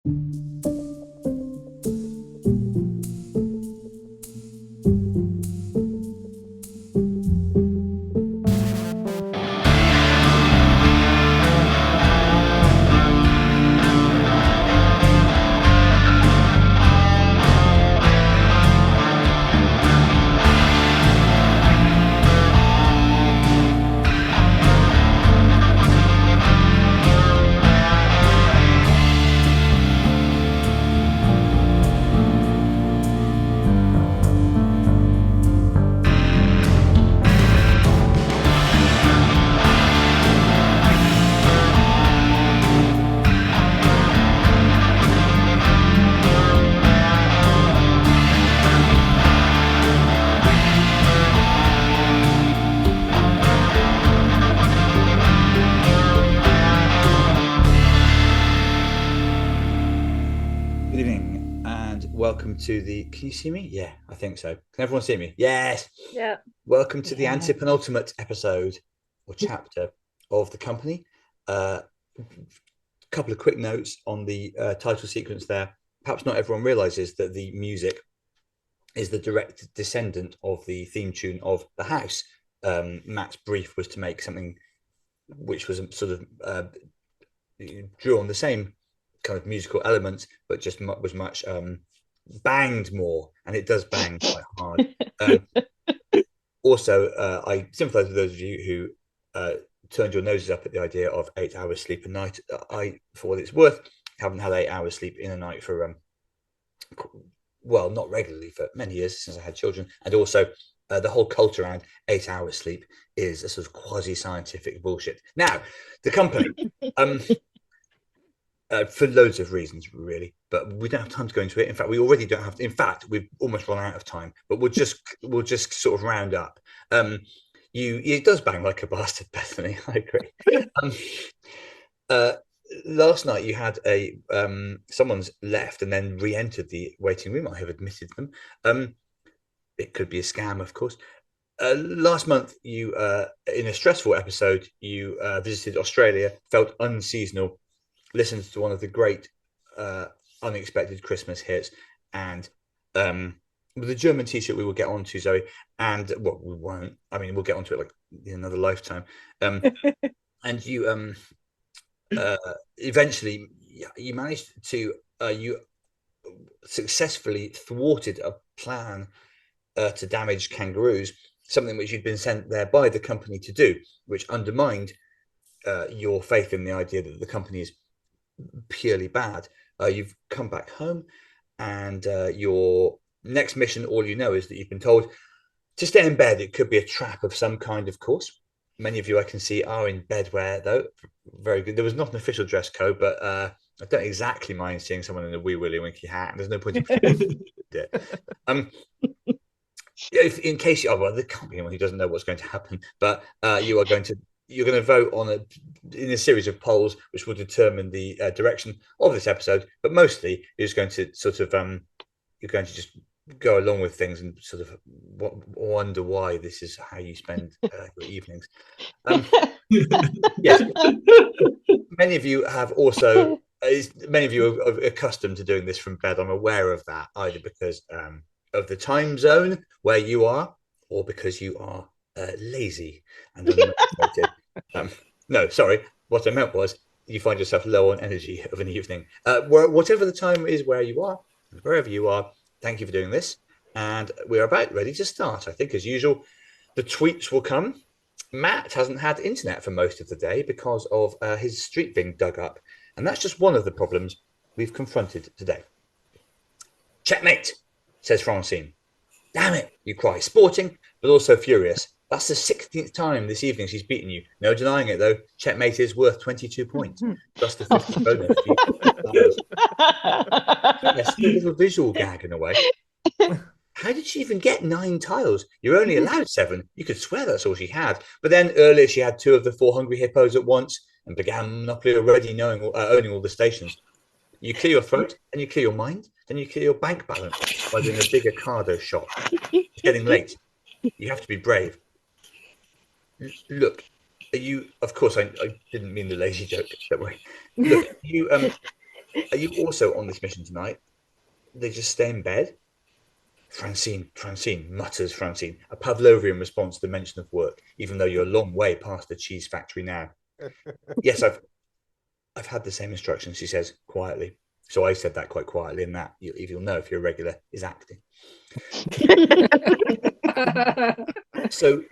Good evening and welcome to the. Can you see me? Yeah, I think so. Can everyone see me? Yes. Yeah. Welcome to the antepenultimate episode or chapter of the company. Couple of quick notes on the title sequence there. Perhaps not everyone realizes that the music is the direct descendant of the theme tune of The House. Matt's brief was to make something which was sort of drew on the same kind of musical elements, but just was much banged more, and it does bang quite hard. Also, I sympathise with those of you who turned your noses up at the idea of 8 hours sleep a night. I, for what it's worth, haven't had 8 hours sleep in a night for well, not regularly for many years since I had children, and also the whole culture around 8 hours sleep is a sort of quasi-scientific bullshit. Now, the company, for loads of reasons, really, but we don't have time to go into it. In fact, we already don't have to. In fact, we've almost run out of time, but we'll just sort of round up. It does bang like a bastard, Bethany. I agree. Last night you had a someone's left and then re-entered the waiting room. I have admitted them. It could be a scam, of course. Last month, you in a stressful episode, you visited Australia, felt unseasonal, listened to one of the great unexpected Christmas hits, and with the German T-shirt we will get onto, Zoe, and well, we won't. I mean, we'll get onto it like in another lifetime. And you eventually you managed to you successfully thwarted a plan to damage kangaroos, something which you'd been sent there by the company to do, which undermined your faith in the idea that the company is purely bad. You've come back home, and your next mission, all you know, is that you've been told to stay in bed. It could be a trap of some kind, of course. Many of you I can see are in bedwear, though. Very good. There was not an official dress code, but I don't exactly mind seeing someone in a wee willy winky hat. And there's no point in it. If, in case you, well, there can't be anyone who doesn't know what's going to happen, but you're going to vote on in a series of polls which will determine the direction of this episode. But mostly, you're just going to sort of you're going to just go along with things and sort of wonder why this is how you spend your evenings. Yes, many of you have also. Many of you are accustomed to doing this from bed. I'm aware of that, either because of the time zone where you are, or because you are lazy and unmotivated. No, sorry. What I meant was you find yourself low on energy of an evening. Whatever the time is where you are, wherever you are, thank you for doing this. And we're about ready to start. I think, as usual, the tweets will come. Matt hasn't had internet for most of the day because of his street being dug up. And that's just one of the problems we've confronted today. Checkmate, says Francine. Damn it, you cry, sporting, but also furious. That's the 16th time this evening she's beaten you. No denying it, though. Checkmate is worth 22 points. Plus the 50 bonus. Yes, a little visual gag in a way. How did she even get 9 tiles? You're only allowed 7. You could swear that's all she had. But then earlier she had 2 of the 4 hungry hippos at once and began Monopoly already owning all the stations. You clear your throat, and you clear your mind, then you clear your bank balance by doing a bigger cardo shot. It's getting late. You have to be brave. Look, you. Of course, I didn't mean the lazy joke. Don't worry. Look, Are you also on this mission tonight? They just stay in bed. Francine, mutters Francine, a Pavlovian response to the mention of work, even though you're a long way past the cheese factory now. Yes, I've had the same instructions, she says quietly. So I said that quite quietly, and that if you'll know if you're a regular is acting. So,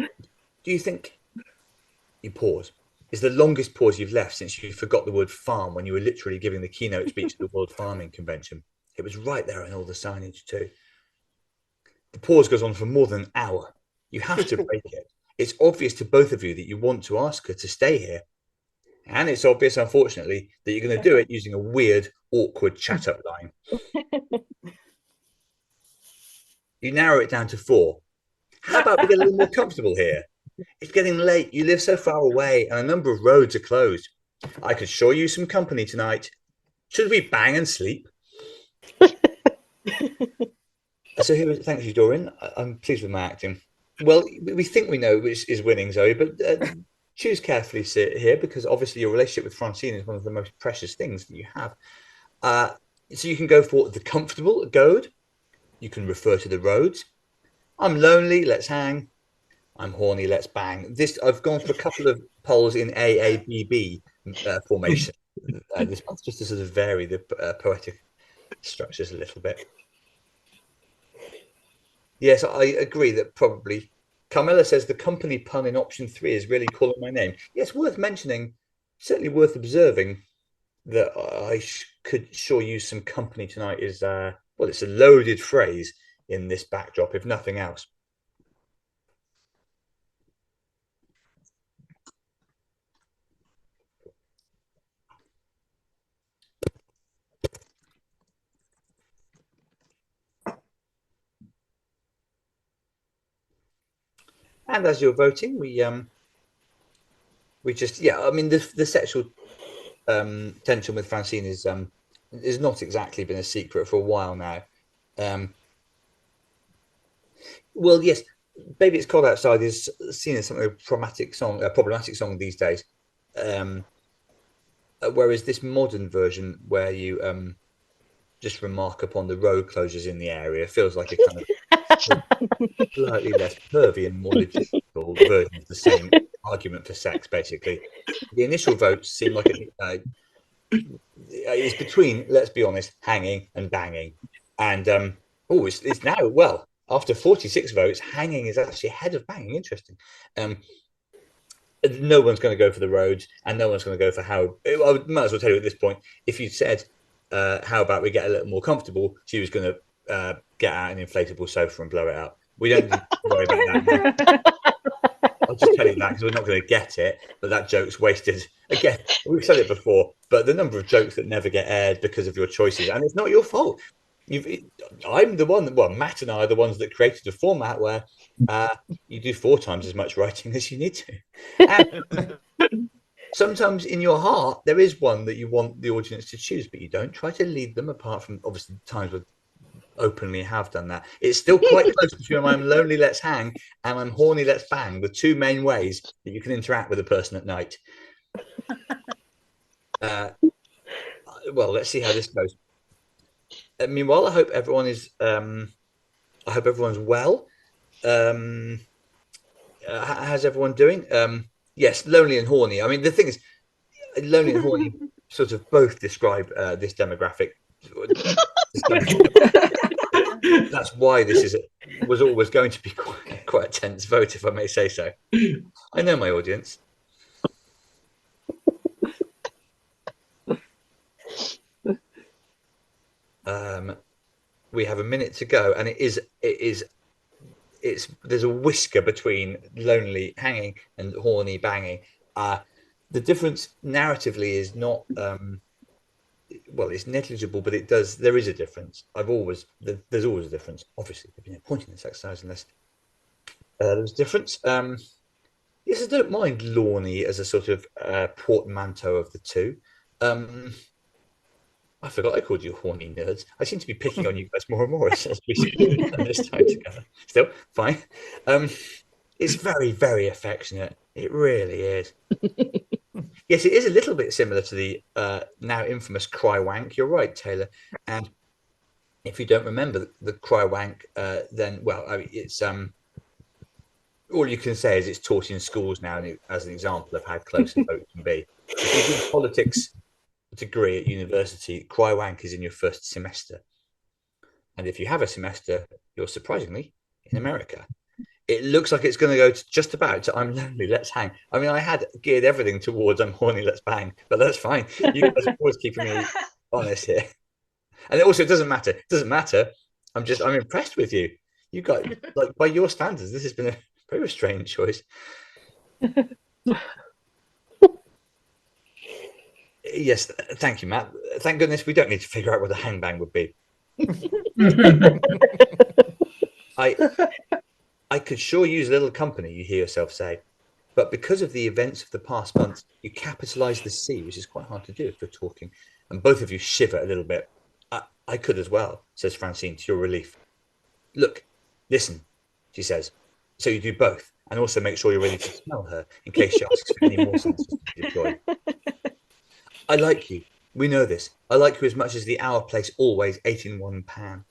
do you think you pause? Is the longest pause you've left since you forgot the word farm when you were literally giving the keynote speech at the World Farming Convention? It was right there in all the signage too. The pause goes on for more than an hour. You have to break it. It's obvious to both of you that you want to ask her to stay here. And it's obvious, unfortunately, that you're going to do it using a weird, awkward chat up line. You narrow it down to 4. How about we get a little more comfortable here? It's getting late. You live so far away, and a number of roads are closed. I could sure use some company tonight. Should we bang and sleep? So here, thank you, Dorian. I'm pleased with my acting. Well, we think we know which is winning, Zoe, but choose carefully here because obviously your relationship with Francine is one of the most precious things that you have. So you can go for the comfortable goad. You can refer to the roads. I'm lonely, let's hang. I'm horny, let's bang. I've gone for a couple of polls in AABB formation this month, just to sort of vary the poetic structures a little bit. Yes, I agree that probably. Carmela says the company pun in option 3 is really calling my name. Yes, worth mentioning, certainly worth observing that could sure use some company tonight is, well, it's a loaded phrase in this backdrop, if nothing else. And as you're voting, we just, yeah, I mean, the sexual tension with Francine is not exactly been a secret for a while now. Well, yes, "Baby It's Cold Outside" is seen as something of a problematic song these days. Um, whereas this modern version, where you just remark upon the road closures in the area, feels like a kind of slightly less pervy and more logistical version of the same argument for sex. Basically, the initial votes seem like it's between, let's be honest, hanging and banging. And it's now, well, after 46 votes, hanging is actually ahead of banging. Interesting. Um, no one's going to go for the roads, and no one's going to go for how. I might as well tell you at this point, if you said, how about we get a little more comfortable, she was going to get out an inflatable sofa and blow it up. We don't need to worry about that now. I'll just tell you that because we're not going to get it, but that joke's wasted. Again, we've said it before, but the number of jokes that never get aired because of your choices, and it's not your fault. I'm the one well, Matt and I are the ones that created a format where you do 4 times as much writing as you need to. And sometimes in your heart, there is one that you want the audience to choose, but you don't try to lead them, apart from obviously times where openly have done that. It's still quite close between "I'm lonely, let's hang" and "I'm horny, let's bang," the 2 main ways that you can interact with a person at night. Well, let's see how this goes. Meanwhile, I hope everyone's well. How's everyone doing? Yes, lonely and horny. I mean, the thing is, lonely and horny sort of both describe this demographic. That's why this was always going to be quite a tense vote, if I may say so. I know my audience. We have a minute to go, and there's a whisker between lonely hanging and horny banging. The difference narratively is not well, it's negligible, but there is a difference. There's always a difference. Obviously, there'd be no point in this exercise unless there's a difference. Yes, I don't mind Lorny as a sort of portmanteau of the two. I forgot I called you horny nerds. I seem to be picking on you guys more and more as we spend this time together. Still, fine. It's very, very affectionate. It really is. Yes, it is a little bit similar to the now infamous cry wank. You're right, Taylor. And if you don't remember the cry wank, then well, I mean, it's all you can say is it's taught in schools now, and as an example of how close a vote can be. If you do a politics degree at university, cry wank is in your first semester, and if you have a semester, you're surprisingly in America. It looks like it's going to go to just about to I'm lonely, let's hang. I mean, I had geared everything towards I'm horny, let's bang, but that's fine. You guys are always keeping me honest here. And it also doesn't matter. It doesn't matter. I'm impressed with you. You got, like, by your standards, this has been a very strange choice. Yes, thank you, Matt. Thank goodness we don't need to figure out what a hangbang would be. I I could sure use a little company, you hear yourself say. But because of the events of the past months, you capitalise the C, which is quite hard to do if you're talking. And both of you shiver a little bit. I could as well, says Francine, to your relief. Look, listen, she says. So you do both, and also make sure you're ready to smell her in case she asks for any more sensors to be deployed. I like you. We know this. I like you as much as the hour place always 8 in 1 pan.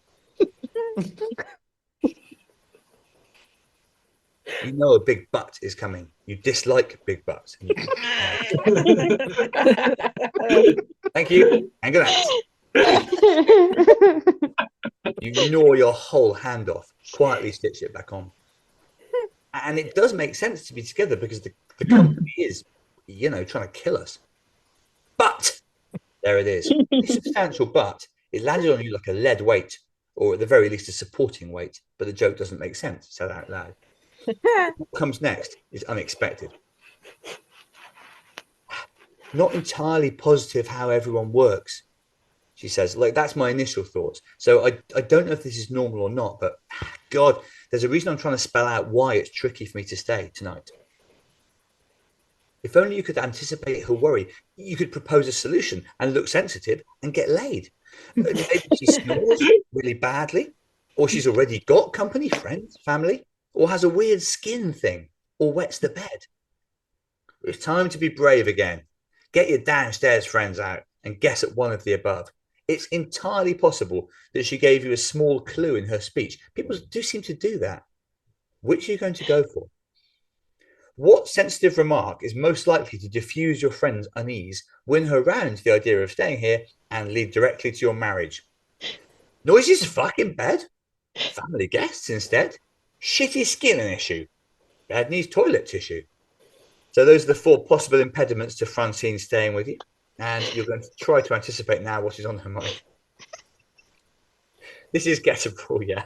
You know a big butt is coming. You dislike big butts. Thank you. And good night. You gnaw your whole hand off, quietly stitch it back on. And it does make sense to be together because the company is, trying to kill us. But there it is. A substantial but. It landed on you like a lead weight, or at the very least a supporting weight, but the joke doesn't make sense said out loud. What comes next is unexpected. Not entirely positive how everyone works, she says. Like, that's my initial thoughts. So I don't know if this is normal or not, but God, there's a reason I'm trying to spell out why it's tricky for me to stay tonight. If only you could anticipate her worry, you could propose a solution and look sensitive and get laid. Maybe she snores really badly, or she's already got company, friends, family, or has a weird skin thing, or wets the bed. It's time to be brave again. Get your downstairs friends out and guess at one of the above. It's entirely possible that she gave you a small clue in her speech. People do seem to do that. Which are you going to go for? What sensitive remark is most likely to diffuse your friend's unease, win her round to the idea of staying here, and lead directly to your marriage? Noisy as fuck in bed? Family guests instead? Shitty skin an issue? Bed needs toilet tissue? So those are the 4 possible impediments to Francine staying with you. And you're going to try to anticipate now what is on her mind. This is gettable, yeah.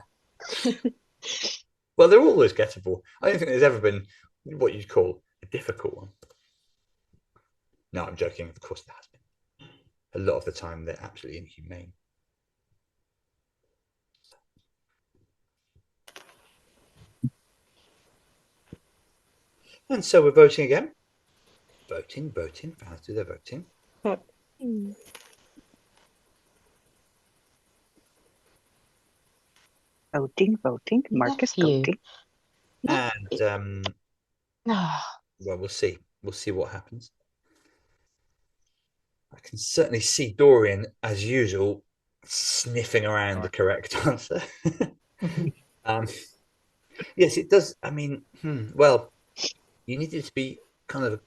Well, they're always gettable. I don't think there's ever been what you'd call a difficult one. No, I'm joking. Of course there has been. A lot of the time, they're absolutely inhumane. And so we're voting again. Voting. Fans do their voting. Voting. Marcus voting. And well, we'll see. We'll see what happens. I can certainly see Dorian, as usual, sniffing around the correct answer. Yes, it does. I mean, well, you needed to be kind of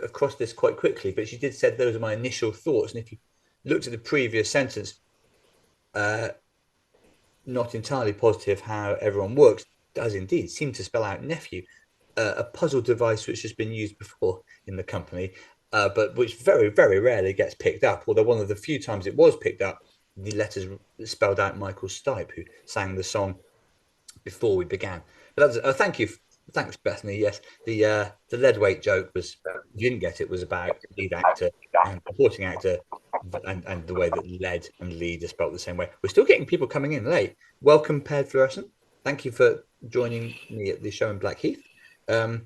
across this quite quickly, but she did say those are my initial thoughts. And if you looked at the previous sentence, not entirely positive how everyone works, does indeed seem to spell out nephew, a puzzle device which has been used before in the company, but which very, very rarely gets picked up. Although one of the few times it was picked up, the letters spelled out Michael Stipe, who sang the song before we began. But that's thank you. Thanks, Bethany. Yes, the lead weight joke was, you didn't get it, was about lead actor and supporting actor, and the way that lead and lead are spelled the same way. We're still getting people coming in late. Welcome, Paired Fluorescent. Thank you for joining me at the show in Blackheath. There's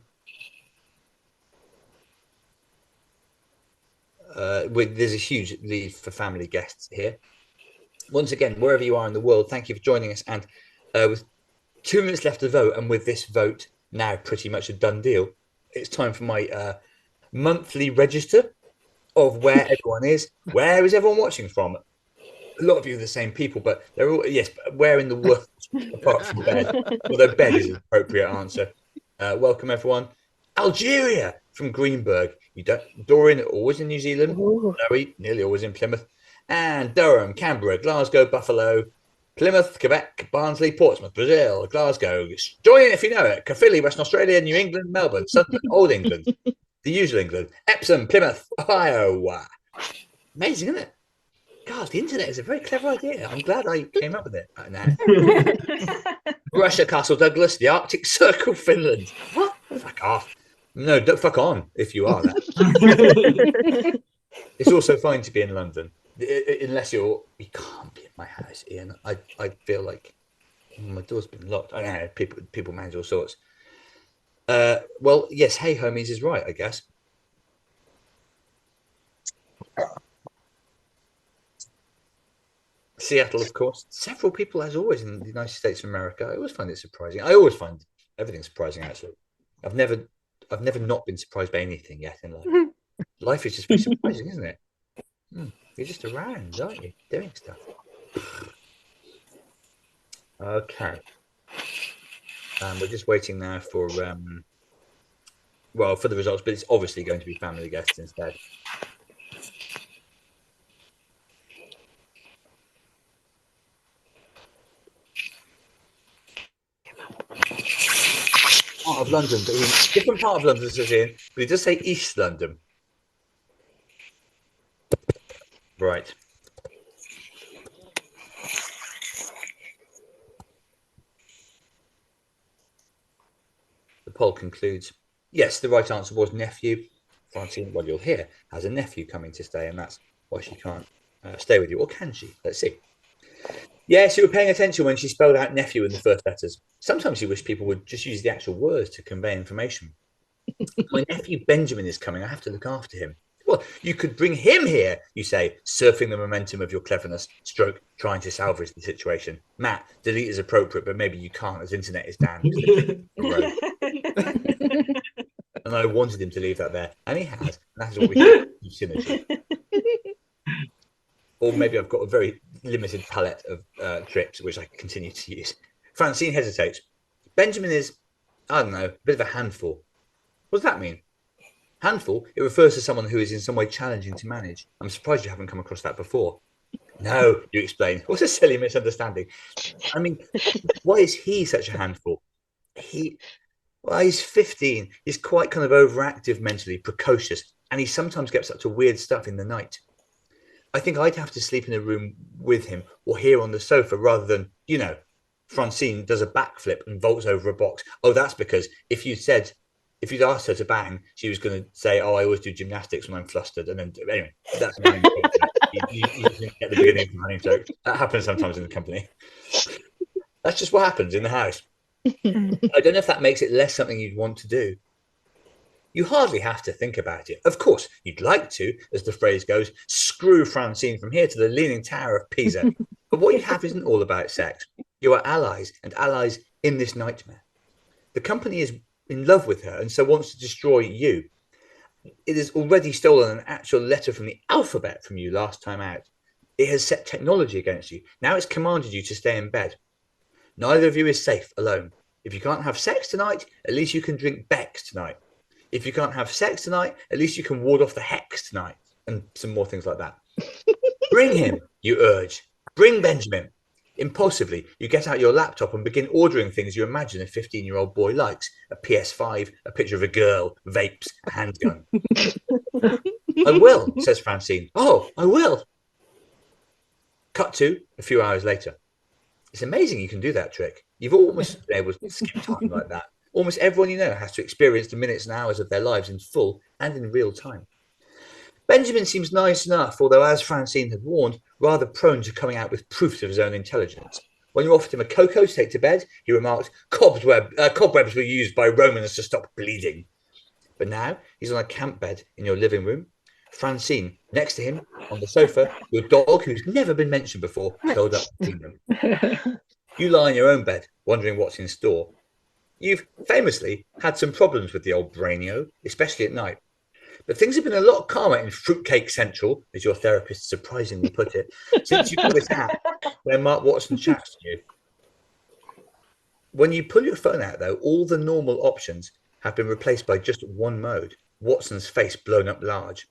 a huge lead for family guests here. Once again, wherever you are in the world, thank you for joining us. And with 2 minutes left to vote, and with this vote now pretty much a done deal, it's time for my monthly register of where everyone is. Where is everyone watching from? A lot of you are the same people, but they're all, yes, but where in the world apart from bed? Although bed is an appropriate answer. Welcome, everyone. Algeria from Greenberg. You don't, Dorian, always in New Zealand. Ooh. Chloe, nearly always in Plymouth. And Durham, Canberra, Glasgow, Buffalo, Plymouth, Quebec, Barnsley, Portsmouth, Brazil, Glasgow. Join in if you know it. Caerphilly, Western Australia, New England, Melbourne, Sunderland, Old England, the usual England, Epsom, Plymouth, Ohio. Amazing, isn't it? God, the internet is a very clever idea. I'm glad I came up with it. Now. Russia, Castle Douglas, the Arctic Circle, Finland. What? Fuck off. No, don't fuck on if you are that. It's also fine to be in London, unless you can't be in my house, Ian. I feel like my door's been locked. I know people manage all sorts. Well, yes, hey homies is right, I guess. Seattle, of course. Several people, as always, in the United States of America. I always find it surprising. I always find everything surprising. Actually, I've never, I've never not been surprised by anything yet in life. Life is just very surprising, isn't it? You're just around, aren't you, doing stuff? Okay. We're just waiting now for well, for the results, but it's obviously going to be family guests instead. Part of London, but different part of London, says Ian, but he does say East London. Right. The poll concludes, yes, the right answer was nephew. Francine, well, you'll hear, has a nephew coming to stay, and that's why she can't stay with you. Or can she? Let's see. Yes, you were paying attention when she spelled out nephew in the first letters. Sometimes you wish people would just use the actual words to convey information. My nephew Benjamin is coming. I have to look after him. Well, you could bring him here, you say, surfing the momentum of your cleverness, stroke, trying to salvage the situation. Matt, delete is appropriate, but maybe you can't as internet is down. And I wanted him to leave that there, and he has. And that is what we do, synergy. Or maybe I've got a very limited palette of trips which I continue to use. Francine hesitates. Benjamin is, I don't know, a bit of a handful. What does that mean? Handful? It refers to someone who is in some way challenging to manage. I'm surprised you haven't come across that before. No, you explain. What a silly misunderstanding. I mean, why is he such a handful? Well, he's 15. He's quite kind of overactive mentally, precocious, and he sometimes gets up to weird stuff in the night. I think I'd have to sleep in a room with him or here on the sofa rather than, Francine does a backflip and vaults over a box. Oh, that's because if you'd asked her to bang, she was going to say, "Oh, I always do gymnastics when I'm flustered." And then, anyway, that's you didn't get the beginning of running joke. That happens sometimes in the company. That's just what happens in the house. I don't know if that makes it less something you'd want to do. You hardly have to think about it. Of course, you'd like to, as the phrase goes, screw Francine from here to the Leaning Tower of Pisa. But what you have isn't all about sex. You are allies, and allies in this nightmare. The company is in love with her and so wants to destroy you. It has already stolen an actual letter from the alphabet from you last time out. It has set technology against you. Now it's commanded you to stay in bed. Neither of you is safe alone. If you can't have sex tonight, at least you can drink Beck's tonight. If you can't have sex tonight, at least you can ward off the hex tonight. And some more things like that. Bring him, you urge. Bring Benjamin. Impulsively, you get out your laptop and begin ordering things you imagine a 15-year-old boy likes. A PS5, a picture of a girl, vapes, a handgun. I will, says Francine. Oh, I will. Cut to a few hours later. It's amazing you can do that trick. You've almost been able to skip time like that. Almost everyone you know has to experience the minutes and hours of their lives in full and in real time. Benjamin seems nice enough, although, as Francine had warned, rather prone to coming out with proofs of his own intelligence. When you offered him a cocoa to take to bed, he remarked, cobwebs were used by Romans to stop bleeding. But now he's on a camp bed in your living room. Francine, next to him, on the sofa, your dog, who's never been mentioned before, curled up between them. You lie in your own bed, wondering what's in store. You've famously had some problems with the old brainio, especially at night. But things have been a lot calmer in Fruitcake Central, as your therapist surprisingly put it, since you got this app where Mark Watson chats to you. When you pull your phone out, though, all the normal options have been replaced by just one mode. Watson's face blown up large.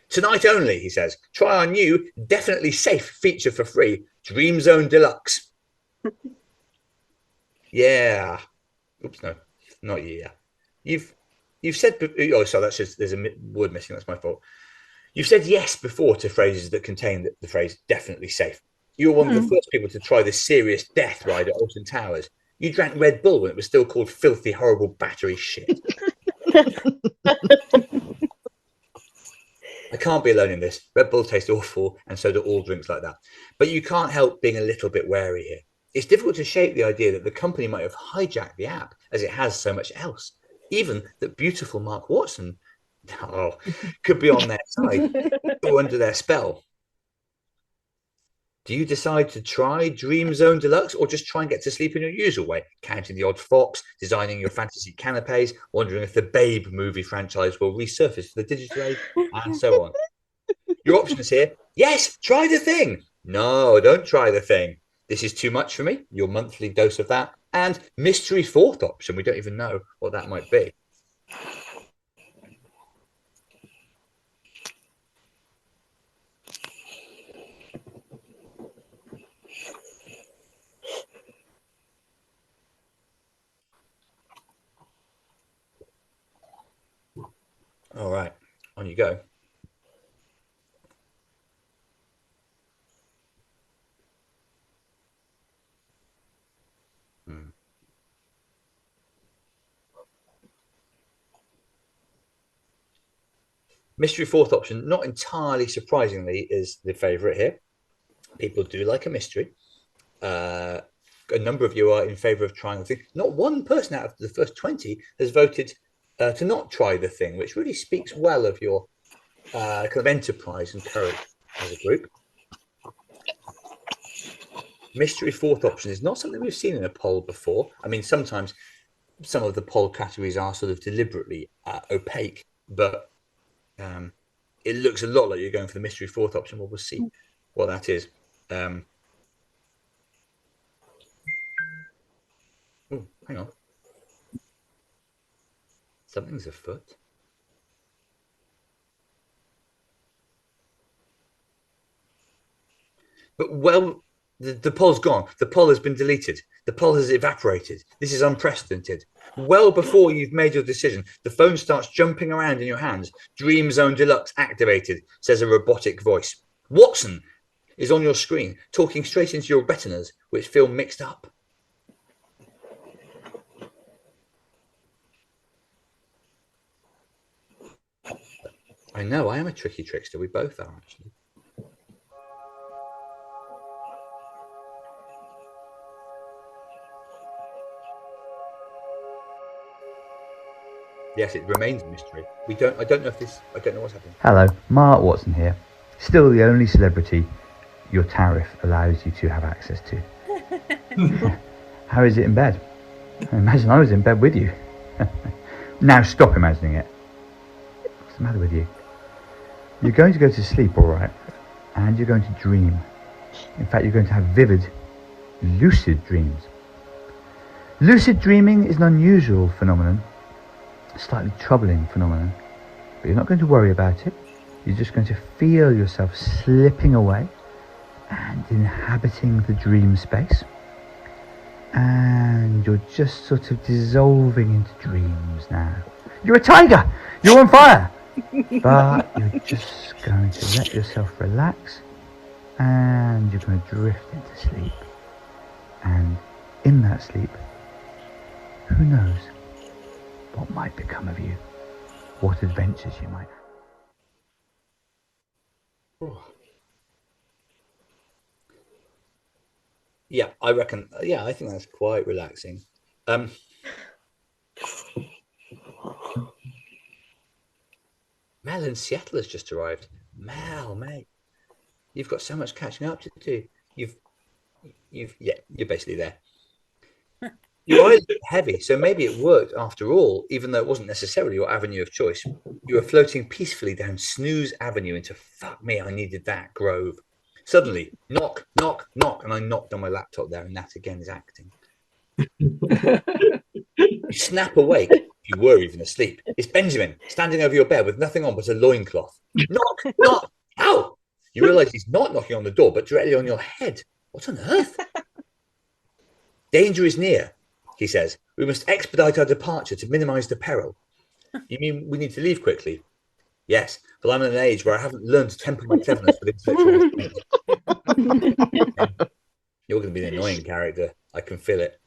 Tonight only, he says. Try our new, definitely safe feature for free, Dream Zone Deluxe. Yeah. Oops, no, not yeah. You've said. Oh, sorry, that's just there's a word missing. That's my fault. You've said yes before to phrases that contain the phrase "definitely safe." You were one of the first people to try the serious death ride at Alton Towers. You drank Red Bull when it was still called filthy, horrible battery shit. I can't be alone in this. Red Bull tastes awful, and so do all drinks like that. But you can't help being a little bit wary here. It's difficult to shake the idea that the company might have hijacked the app, as it has so much else. Even that beautiful Mark Watson could be on their side or under their spell. Do you decide to try Dream Zone Deluxe or just try and get to sleep in your usual way, counting the odd fox, designing your fantasy canapes, wondering if the Babe movie franchise will resurface for the digital age, and so on? Your options here: yes, try the thing. No, don't try the thing. This is too much for me. Your monthly dose of that. And mystery fourth option. We don't even know what that might be. All right, on you go. Hmm. Mystery fourth option, not entirely surprisingly, is the favourite here. People do like a mystery. A number of you are in favour of trying the thing. Not one person out of the first 20 has voted to not try the thing, which really speaks well of your kind of enterprise and courage as a group. Mystery fourth option is not something we've seen in a poll before. I mean, sometimes some of the poll categories are sort of deliberately opaque, but it looks a lot like you're going for the mystery fourth option. Well, we'll see what that is. Oh, hang on. Something's afoot. But the poll's gone. The poll has been deleted. The poll has evaporated. This is unprecedented. Well before you've made your decision, the phone starts jumping around in your hands. Dream Zone Deluxe activated, says a robotic voice. Watson is on your screen, talking straight into your retinas, which feel mixed up. I know, I am a tricky trickster. We both are, actually. Yes, it remains a mystery. I don't know what's happening. Hello, Mart Watson here. Still the only celebrity your tariff allows you to have access to. How is it in bed? I imagine I was in bed with you. Now stop imagining it. What's the matter with you? You're going to go to sleep, all right, and you're going to dream. In fact, you're going to have vivid, lucid dreams. Lucid dreaming is an unusual phenomenon, a slightly troubling phenomenon, but you're not going to worry about it. You're just going to feel yourself slipping away and inhabiting the dream space. And you're just sort of dissolving into dreams now. You're a tiger! You're on fire! But you're just going to let yourself relax and you're going to drift into sleep. And in that sleep, who knows what might become of you? What adventures you might have. Yeah, I reckon. Yeah, I think that's quite relaxing. Mel in Seattle has just arrived. Mel, mate, you've got so much catching up to do. You're basically there. Your eyes look heavy, so maybe it worked after all, even though it wasn't necessarily your avenue of choice. You were floating peacefully down Snooze Avenue into fuck me, I needed that grove. Suddenly, knock, knock, knock, and I knocked on my laptop there, and that again is acting. You snap awake, if you were even asleep. It's Benjamin, standing over your bed with nothing on but a loincloth. Knock, knock, ow! You realise he's not knocking on the door, but directly on your head. What on earth? Danger is near, he says. We must expedite our departure to minimise the peril. You mean we need to leave quickly? Yes, but I'm at an age where I haven't learned to temper my cleverness with intellectual restraint. You're going to be an annoying character. I can feel it.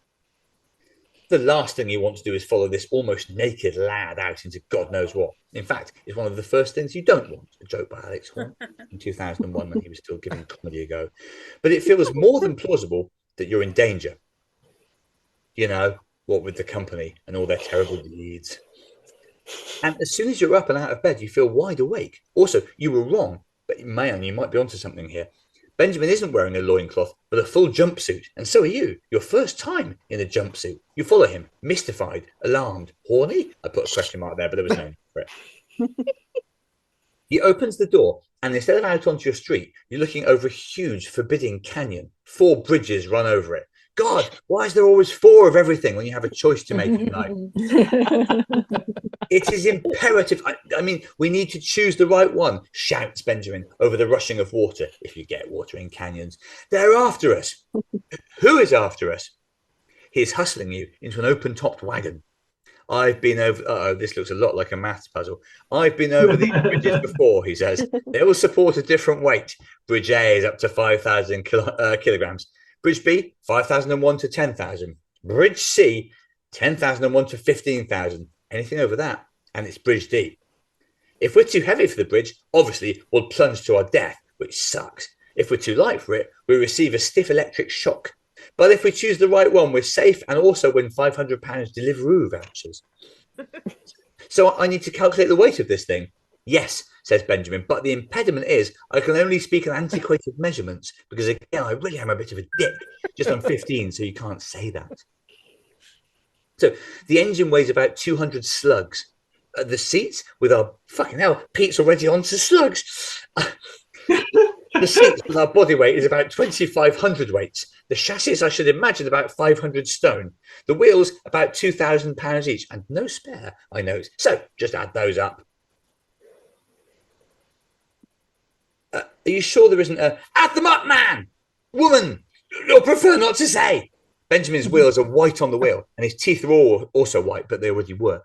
The last thing you want to do is follow this almost naked lad out into God knows what. In fact, it's one of the first things you don't want. A joke by Alex Horn in 2001 when he was still giving comedy a go. But it feels more than plausible that you're in danger. You know, what with the company and all their terrible deeds. And as soon as you're up and out of bed, you feel wide awake. Also, you were wrong, but man, you might be onto something here. Benjamin isn't wearing a loincloth, but a full jumpsuit, and so are you. Your first time in a jumpsuit. You follow him, mystified, alarmed, horny? I put a question mark there, but there was no name for it. He opens the door, and instead of out onto your street, you're looking over a huge, forbidding canyon. 4 bridges run over it. God, why is there always 4 of everything when you have a choice to make in life? It is imperative. I mean, we need to choose the right one, shouts Benjamin over the rushing of water, if you get water in canyons. They're after us. Who is after us? He is hustling you into an open-topped wagon. I've been over. This looks a lot like a maths puzzle. I've been over these bridges before, he says. They all support a different weight. Bridge A is up to 5,000 kilograms. Bridge B, 5,001 to 10,000. Bridge C, 10,001 to 15,000. Anything over that, and it's Bridge D. If we're too heavy for the bridge, obviously we'll plunge to our death, which sucks. If we're too light for it, we receive a stiff electric shock. But if we choose the right one, we're safe and also win £500 Deliveroo vouchers. So I need to calculate the weight of this thing. Yes, says Benjamin, but the impediment is I can only speak in antiquated measurements because, again, I really am a bit of a dick. Just I'm 15, so you can't say that. So the engine weighs about 200 slugs. The seats with our fucking hell, Pete's already on to slugs. The seats with our body weight is about 2,500 weights. The chassis, I should imagine, about 500 stone. The wheels about £2,000 each, and no spare, I note. So just add those up. Are you sure there isn't a add them up, man, woman? You'll prefer not to say. Benjamin's wheels are white on the wheel, and his teeth are also white, but they already were.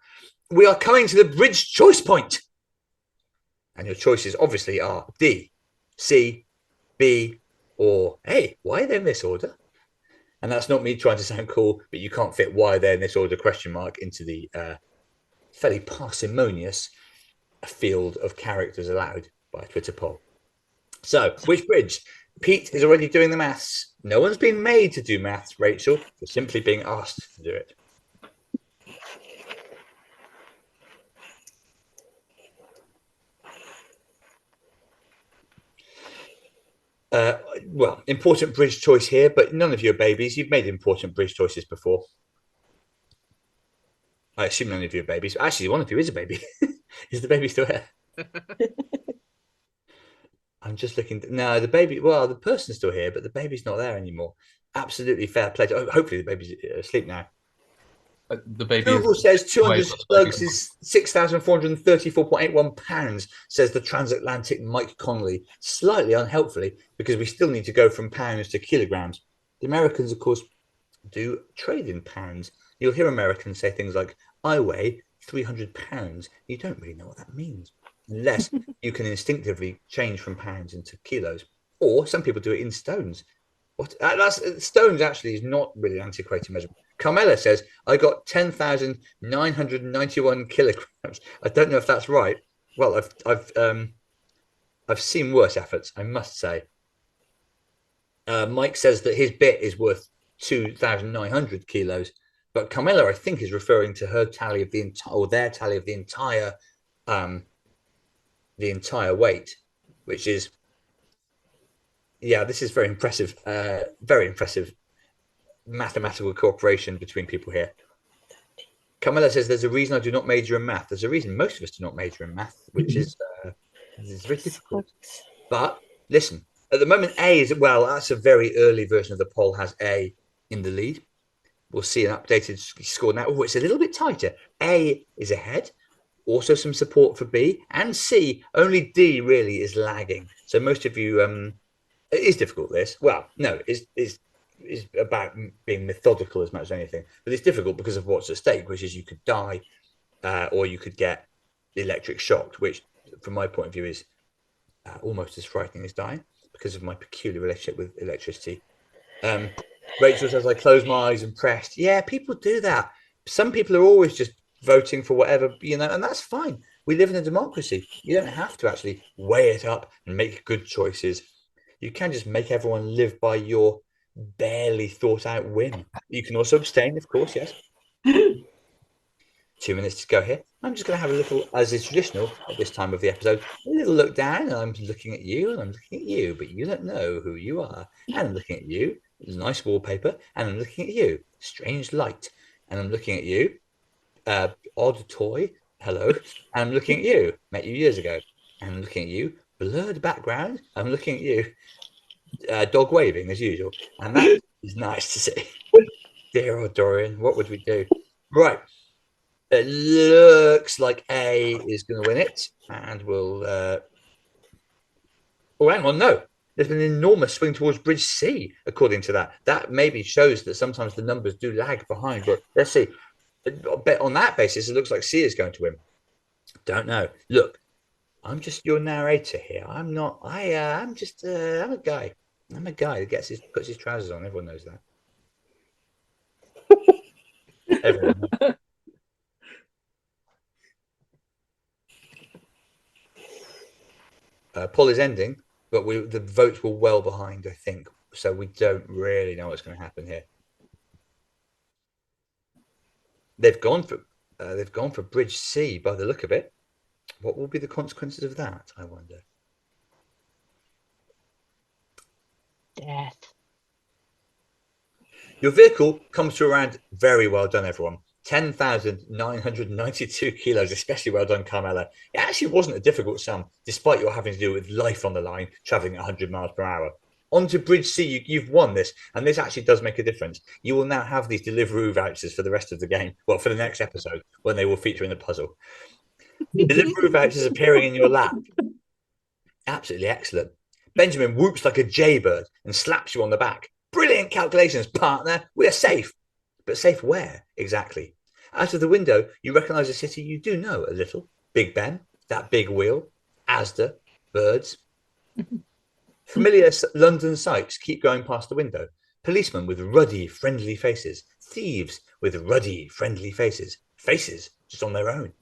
We are coming to the bridge choice point. And your choices obviously are D, C, B, or A. Why are they in this order? And that's not me trying to sound cool, but you can't fit why they're in this order question mark into the fairly parsimonious field of characters allowed by a Twitter poll. So, which bridge? Pete is already doing the maths. No one's been made to do maths, Rachel. You're simply being asked to do it. Well, important bridge choice here, but none of you are babies. You've made important bridge choices before. I assume none of you are babies. Actually, one of you is a baby. Is the baby still here? I'm just looking. No, the baby. Well, the person's still here, but the baby's not there anymore. Absolutely fair play. Hopefully, the baby's asleep now. The baby. Google says 200 slugs is £6,434.81. Says the transatlantic Mike Connolly, slightly unhelpfully, because we still need to go from pounds to kilograms. The Americans, of course, do trade in pounds. You'll hear Americans say things like, "I weigh 300 pounds." You don't really know what that means, unless you can instinctively change from pounds into kilos. Or some people do it in stones. What? Stones actually is not really an antiquated measurement. Carmela says, I got 10,991 kilograms. I don't know if that's right. Well, I've seen worse efforts, I must say. Mike says that his bit is worth 2,900 kilos, but Carmela, I think, is referring to her tally of the entire, or their tally of the entire weight, which is, yeah, this is very impressive. Very impressive. mathematical cooperation between people here. Camilla says there's a reason I do not major in math. There's a reason most of us do not major in math, which is it's very difficult. But listen, at the moment, A is, well, that's a very early version of the poll, has A in the lead. We'll see an updated score now. Oh, it's a little bit tighter. A is ahead. Also some support for B and C. Only D really is lagging. So most of you, it is difficult, this. Well, no, it's about being methodical as much as anything. But it's difficult because of what's at stake, which is you could die or you could get electric shocked, which from my point of view is almost as frightening as dying because of my peculiar relationship with electricity. Rachel says, I close my eyes and pressed. Yeah, people do that. Some people are always just voting for whatever, and that's fine. We live in a democracy. You don't have to actually weigh it up and make good choices. You can just make everyone live by your barely thought out whim. You can also abstain, of course, yes. 2 minutes to go here. I'm just going to have a little, as is traditional at this time of the episode, a little look down, and I'm looking at you, and I'm looking at you, but you don't know who you are. And I'm looking at you, nice wallpaper, and I'm looking at you, strange light, and I'm looking at you, odd toy, hello, and I'm looking at you, met you years ago, and I'm looking at you, blurred background, I'm looking at you, dog waving as usual, and that is nice to see. Dear old Dorian, what would we do? Right. It looks like A is going to win it, and we'll. Oh, hang on, no. There's been an enormous swing towards Bridge C, according to that. That maybe shows that sometimes the numbers do lag behind, but let's see. Bet on that basis, it looks like C is going to win. Don't know. Look, I'm just your narrator here. I'm not. I'm just. I'm a guy. I'm a guy that puts his trousers on. Everyone knows that. Everyone knows. Poll is ending, but the votes were well behind, I think. So we don't really know what's going to happen here. They've gone for Bridge C by the look of it. What will be the consequences of that, I wonder? Death. Your vehicle comes to around, very well done, everyone. 10,992 kilos, especially well done, Carmela. It actually wasn't a difficult sum, despite your having to do with life on the line, traveling at 100 miles per hour. On to Bridge C, you've won this, and this actually does make a difference. You will now have these Deliveroo vouchers for the rest of the game, well, for the next episode, when they will feature in the puzzle. Deliveroo vouchers appearing in your lap. Absolutely excellent. Benjamin whoops like a jaybird and slaps you on the back. Brilliant calculations, partner. We are safe. But safe where, exactly? Out of the window, you recognise a city you do know a little. Big Ben, that big wheel, Asda, birds. Familiar London sights keep going past the window. Policemen with ruddy, friendly faces. Thieves with ruddy, friendly faces. Faces just on their own.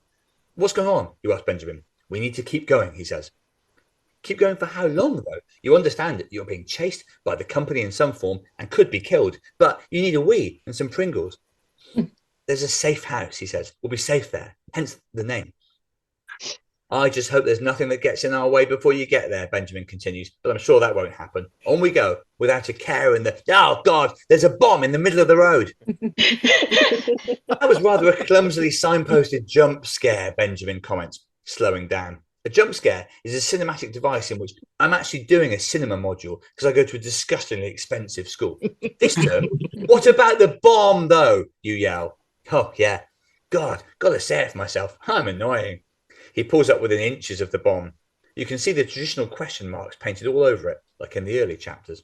What's going on? You ask Benjamin. We need to keep going, he says. Keep going for how long, though? You understand that you're being chased by the company in some form and could be killed, but you need a wee and some Pringles. There's a safe house, he says. We'll be safe there, hence the name. I just hope there's nothing that gets in our way before you get there, Benjamin continues, but I'm sure that won't happen. On we go, without a care in the... Oh, God, there's a bomb in the middle of the road. That was rather a clumsily signposted jump scare, Benjamin comments, slowing down. A jump scare is a cinematic device in which I'm actually doing a cinema module because I go to a disgustingly expensive school. This term, what about the bomb, though? You yell. Oh, yeah. God, gotta say it for myself. I'm annoying. He pulls up within inches of the bomb. You can see the traditional question marks painted all over it, like in the early chapters.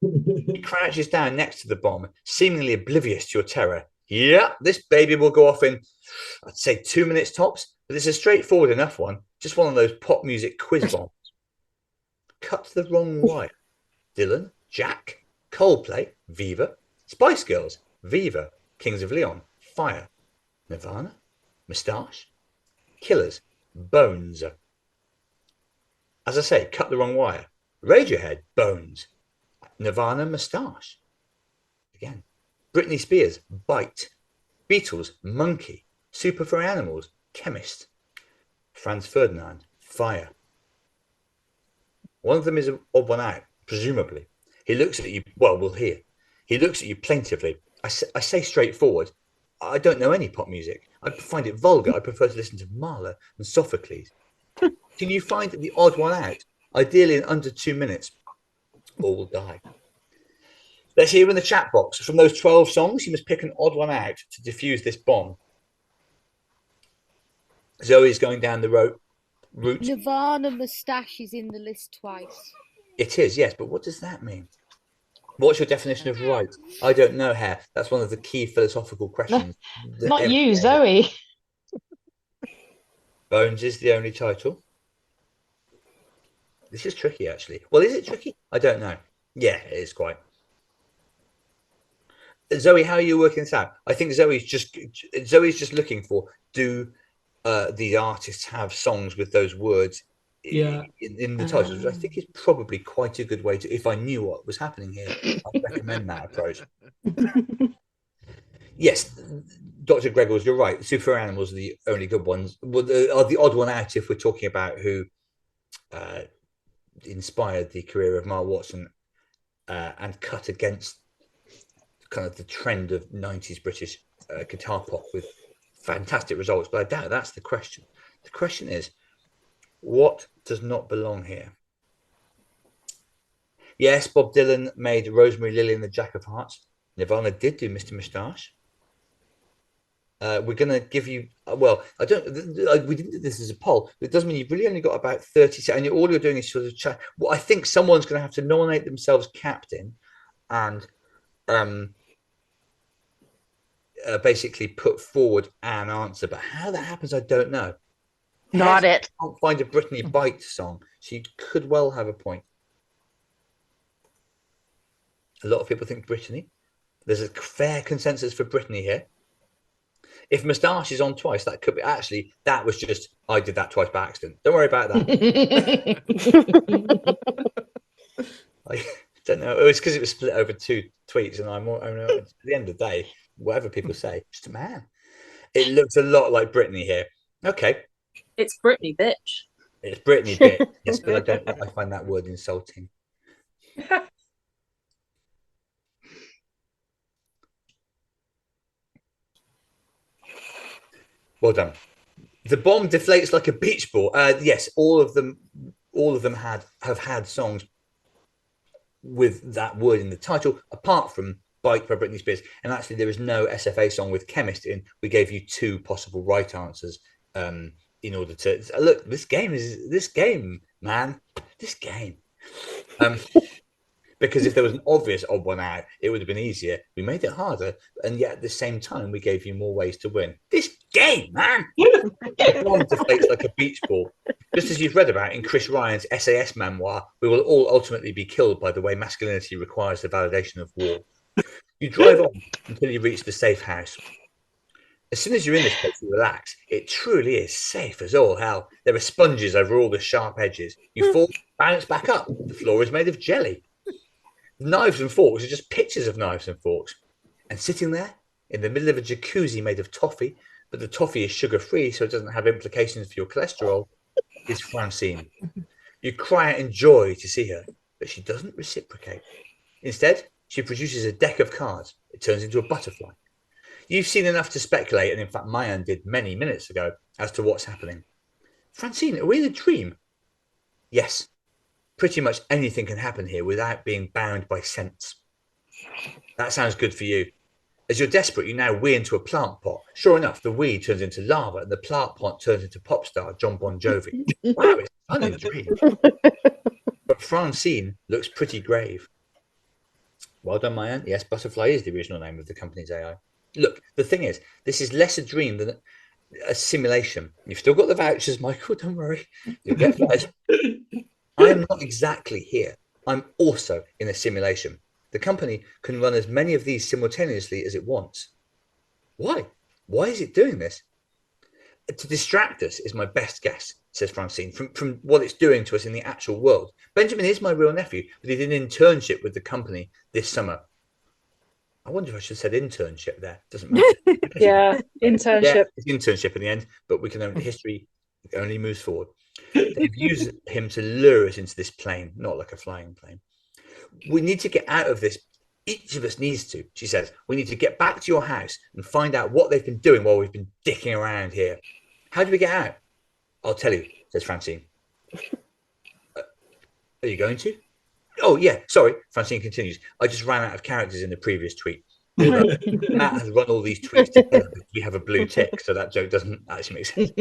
He crouches down next to the bomb, seemingly oblivious to your terror. Yeah, this baby will go off in, I'd say 2 minutes tops, but it's a straightforward enough one. Just one of those pop music quiz bombs. Cut the wrong wire. Dylan, Jack, Coldplay, Viva, Spice Girls, Viva, Kings of Leon, Fire, Nirvana, Moustache, Killers, Bones. As I say, cut the wrong wire. Radiohead, Bones, Nirvana, Moustache. Again. Britney Spears, Bite. Beatles, Monkey. Super for Animals, Chemist. Franz Ferdinand, Fire. One of them is an odd one out, presumably. He looks at you, well, we'll hear. He looks at you plaintively. I say straightforward, I don't know any pop music. I find it vulgar. I prefer to listen to Mahler and Sophocles. Can you find the odd one out? Ideally in under 2 minutes, or we'll die. Let's hear in the chat box. From those 12 songs, you must pick an odd one out to defuse this bomb. Zoe's going down the route. Nirvana Moustache is in the list twice. It is, yes, but what does that mean? What's your definition of right? I don't know, Hare. That's one of the key philosophical questions. Not you, Zoe. Bones is the only title. This is tricky, actually. Well, is it tricky? I don't know. Yeah, it is quite. Zoe, how are you working this out? I think Zoe's just looking for, do the artists have songs with those words in the titles, which I think is probably quite a good way to, if I knew what was happening here, I'd recommend that approach. Yes, Dr. Gregors, you're right. Super Animals are the only good ones. Well, are the odd one out if we're talking about who inspired the career of Mark Watson and cut against kind of the trend of 90s British guitar pop with fantastic results. But I doubt that's the question. The question is, what does not belong here? Yes, Bob Dylan made Rosemary Lily and the Jack of Hearts. Nirvana did do Mr. Moustache. We're going to give you, well, we didn't do this as a poll. It doesn't mean you've really only got about 30 seconds. And all you're doing is sort of chat. Well, I think someone's going to have to nominate themselves captain and basically put forward an answer. But how that happens, I don't know. Not it. I can't find a Brittany Bite song. She could well have a point. A lot of people think Brittany. There's a fair consensus for Brittany here. If Moustache is on twice, that could be actually, that was just, I did that twice by accident. Don't worry about that. I don't know. It was because it was split over 2 tweets, and at the end of the day, whatever people say, just a man. It looks a lot like Brittany here. Okay. It's Brittany, bitch. It's Brittany, bitch. Yes, but I find that word insulting. Well done. The bomb deflates like a beach ball. Yes, all of them have had songs with that word in the title, apart from Bite by Britney Spears. And actually, there is no SFA song with Chemist in. We gave you 2 possible right answers in order to look. This game, man. This game. Because if there was an obvious odd one out, it would have been easier. We made it harder, and yet at the same time, we gave you more ways to win. This game, man! The bomb deflates like a beach ball. Just as you've read about in Chris Ryan's SAS memoir, we will all ultimately be killed by the way masculinity requires the validation of war. You drive on until you reach the safe house. As soon as you're in this place, you relax. It truly is safe as all hell. There are sponges over all the sharp edges. You fall, bounce back up. The floor is made of jelly. Knives and forks are just pictures of knives and forks. And sitting there in the middle of a jacuzzi made of toffee, but the toffee is sugar-free, so it doesn't have implications for your cholesterol, is Francine. You cry out in joy to see her, but she doesn't reciprocate. Instead, she produces a deck of cards. It turns into a butterfly. You've seen enough to speculate, and in fact, Mayan did many minutes ago, as to what's happening. Francine, are we in a dream? Yes. Pretty much anything can happen here without being bound by sense. That sounds good for you. As you're desperate, you now wee into a plant pot. Sure enough, the wee turns into lava and the plant pot turns into pop star John Bon Jovi. Wow, it's fun in a dream. But Francine looks pretty grave. Well done, Mayan. Yes, Butterfly is the original name of the company's AI. Look, the thing is, this is less a dream than a simulation. You've still got the vouchers, Michael, don't worry. You'll get fed. I am not exactly here. I'm also in a simulation. The company can run as many of these simultaneously as it wants. Why? Why is it doing this? To distract us is my best guess, says Francine, from what it's doing to us in the actual world. Benjamin is my real nephew, but he did an internship with the company this summer. I wonder if I should have said internship there. Doesn't matter. Yeah, internship. Yeah, it's internship in the end, but we can only, history only moves forward. They've used him to lure us into this plane, not like a flying plane. We need to get out of this Each of us needs to, she says. We need to get back to your house and find out what they've been doing while we've been dicking around here. How do we get out? I'll tell you, says Francine. Are you going to? Oh, yeah, sorry, Francine continues. I just ran out of characters in the previous tweet. Although Matt has run all these tweets together, but we have a blue tick, so that joke doesn't actually make sense.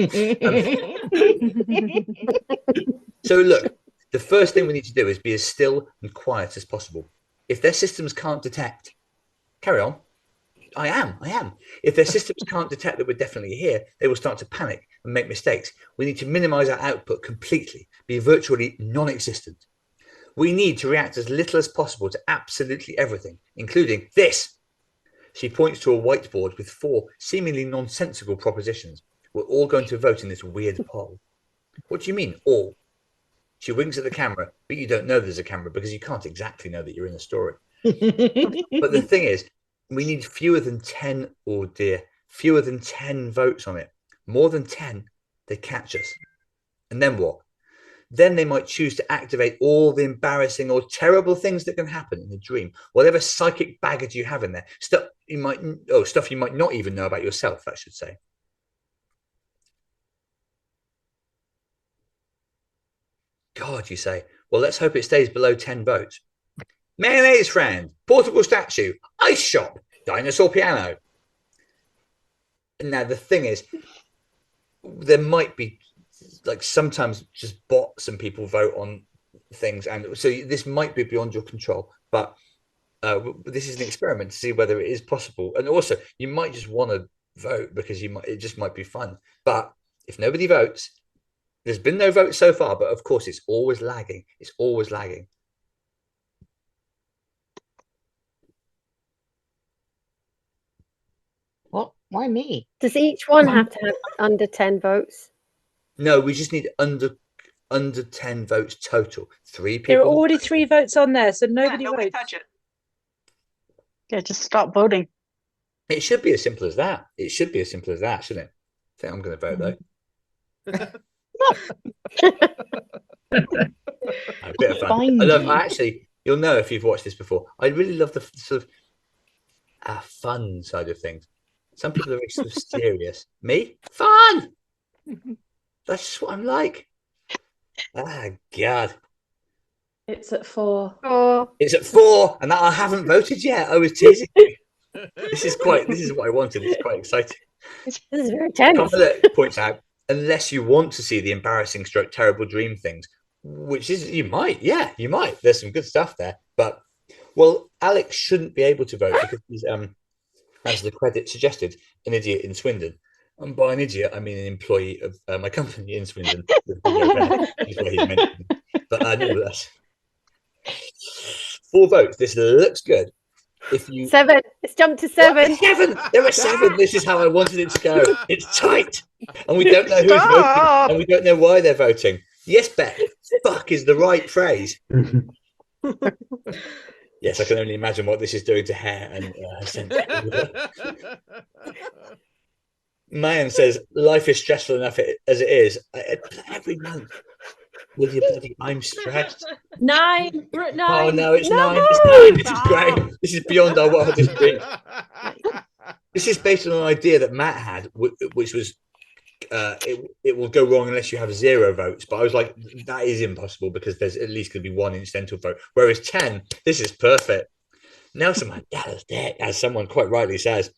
So look, the first thing we need to do is be as still and quiet as possible. If their systems can't detect, carry on. I am. If their systems can't detect that we're definitely here, they will start to panic and make mistakes. We need to minimize our output completely, be virtually non-existent. We need to react as little as possible to absolutely everything, including this. She points to a whiteboard with 4 seemingly nonsensical propositions. We're all going to vote in this weird poll. What do you mean, all? She winks at the camera, but you don't know there's a camera because you can't exactly know that you're in a story. But the thing is, we need fewer than 10, oh dear, fewer than 10 votes on it. More than 10, they catch us. And then what? Then they might choose to activate all the embarrassing or terrible things that can happen in a dream. Whatever psychic baggage you have in there, stuff you might not even know about yourself, I should say. God, you say. Well, let's hope it stays below 10 votes. Mayonnaise friend, portable statue, ice shop, dinosaur piano. Now, the thing is, there might be, like, sometimes just bots and people vote on things. And so this might be beyond your control. But this is an experiment to see whether it is possible. And also, you might just want to vote because it just might be fun. But if nobody votes, there's been no vote so far, but of course it's always lagging. It's always lagging. What? Why me? Does each one have to have under 10 votes? No, we just need under 10 votes total. 3 people. There are already 3 votes on there, so nobody votes. touch it. Yeah, just stop voting. It should be as simple as that. It should be as simple as that, shouldn't it? I think I'm going to vote though. A bit of fun. Actually, you'll know if you've watched this before. I really love the sort of fun side of things. Some people are very sort of serious. Me? Fun! That's just what I'm like. Ah, God. It's at 4. Oh, It's at 4, and I haven't voted yet. I was teasing you. This is what I wanted. It's quite exciting. this is very tense. Carmela points out, unless you want to see the embarrassing stroke terrible dream things, which is, you might. There's some good stuff there. But, well, Alex shouldn't be able to vote because he's, as the credit suggested, an idiot in Swindon. And by an idiot, I mean an employee of my company in Swindon. Is what he's mentioned. But nevertheless, 4 votes. This looks good. If you 7. It's jumped to 7. 7. There are 7. This is how I wanted it to go. It's tight, and we don't know who's voting, and we don't know why they're voting. Yes, Beck. Fuck is the right phrase. Yes, I can only imagine what this is doing to hair and Mayan says, life is stressful enough as it is. Every month. With your bloody, I'm stressed. 9. We're at 9. Oh, no, it's 9. It's 9. This is great. This is beyond our wildest dreams. This is based on an idea that Matt had, which was it will go wrong unless you have 0 votes. But I was like, that is impossible because there's at least going to be 1 incidental vote. Whereas 10, this is perfect. Nelson Mandela's dead, as someone quite rightly says.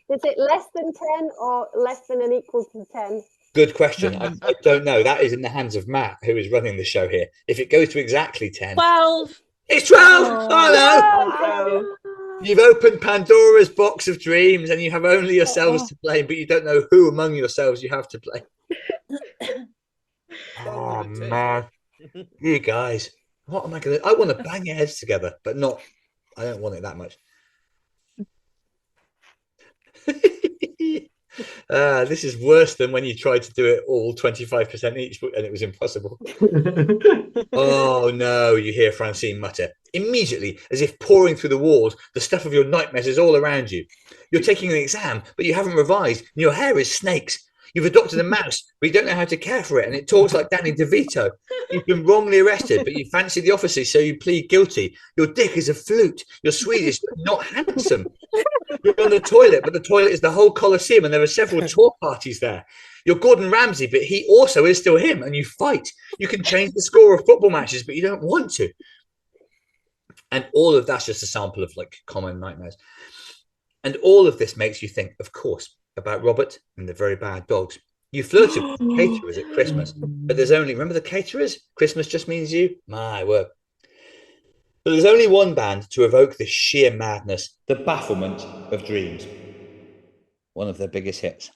Is it less than 10 or less than and equal to 10? Good question. I don't know. That is in the hands of Matt, who is running the show here. If it goes to exactly 10. 12. It's 12! Oh, no! You've opened Pandora's box of dreams and you have only yourselves to blame, but you don't know who among yourselves you have to blame. Oh, man. You guys. What am I going to... I want to bang your heads together, but not... I don't want it that much. This is worse than when you tried to do it all 25% each and it was impossible. Oh no, you hear Francine mutter. Immediately, as if pouring through the walls, the stuff of your nightmares is all around you. You're taking an exam, but you haven't revised, and your hair is snakes. You've adopted a mouse, but you don't know how to care for it, and it talks like Danny DeVito. You've been wrongly arrested, but you fancy the officers, so you plead guilty. Your dick is a flute. You're Swedish, but not handsome. You're on the toilet, but the toilet is the whole Colosseum, and there are several tour parties there. You're Gordon Ramsay, but he also is still him, and you fight. You can change the score of football matches, but you don't want to. And all of that's just a sample of like common nightmares. And all of this makes you think, of course, about Robert and the very bad dogs. You flirted with the caterers at Christmas, but there's only, remember the caterers? Christmas just means you? My word. But there's only one band to evoke this sheer madness, the bafflement of dreams. One of their biggest hits.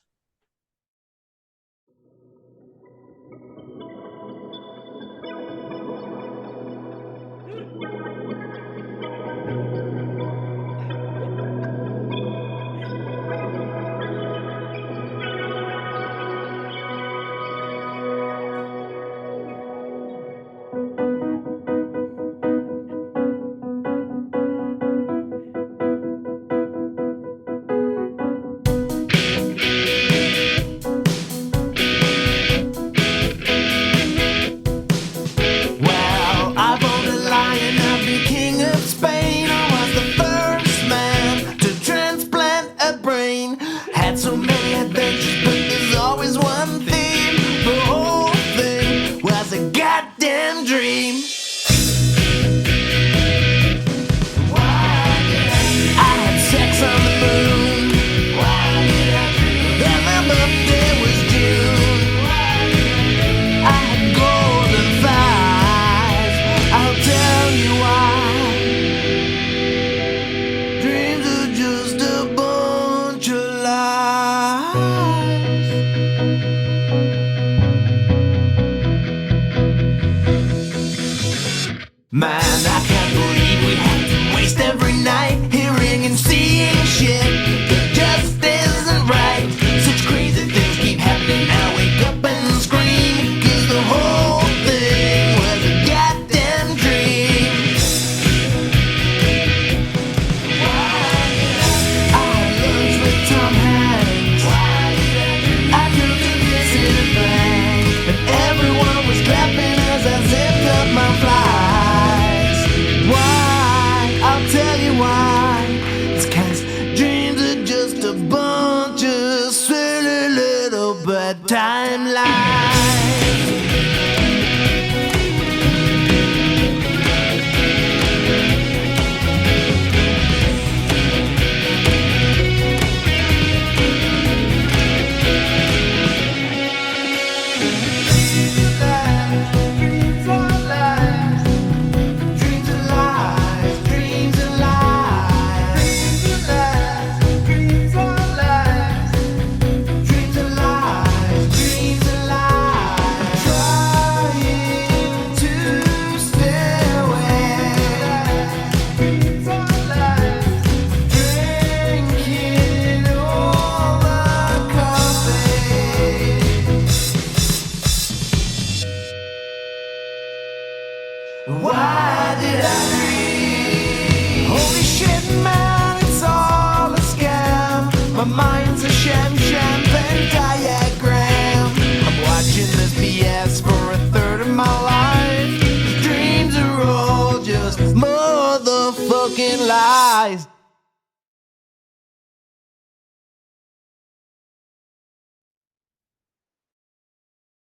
Lies.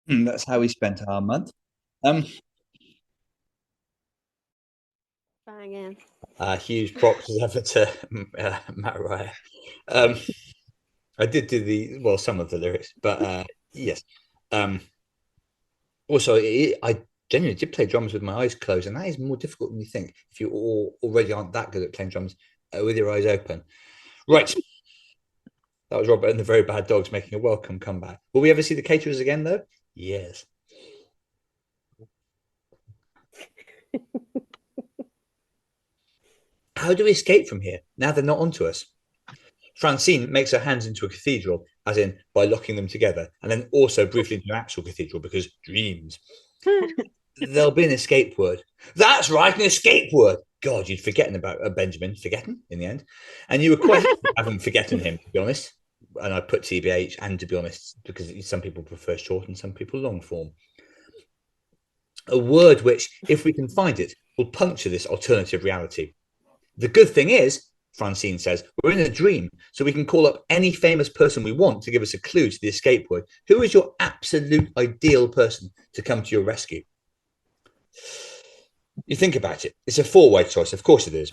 That's how we spent our month. Banging. Huge props as ever to Matt Ryer. I did do some of the lyrics, but yes. Also, I genuinely did play drums with my eyes closed, and that is more difficult than you think if you already aren't that good at playing drums with your eyes open. Right. That was Robert and the Very Bad Dogs making a welcome comeback. Will we ever see the caterers again, though? Yes. How do we escape from here? Now they're not onto us. Francine makes her hands into a cathedral, as in by locking them together, and then also briefly into an actual cathedral because dreams. There'll be an escape word. That's right, an escape word. God, you'd forgotten about Benjamin, forgetting in the end. And you were quite happy having forgotten him, to be honest. and I put TBH, and to be honest, because some people prefer short and some people long form. A word which, if we can find it, will puncture this alternative reality. The good thing is, Francine says, we're in a dream, so we can call up any famous person we want to give us a clue to the escape word. Who is your absolute ideal person to come to your rescue? You think about it. It's a four-way choice. Of course it is.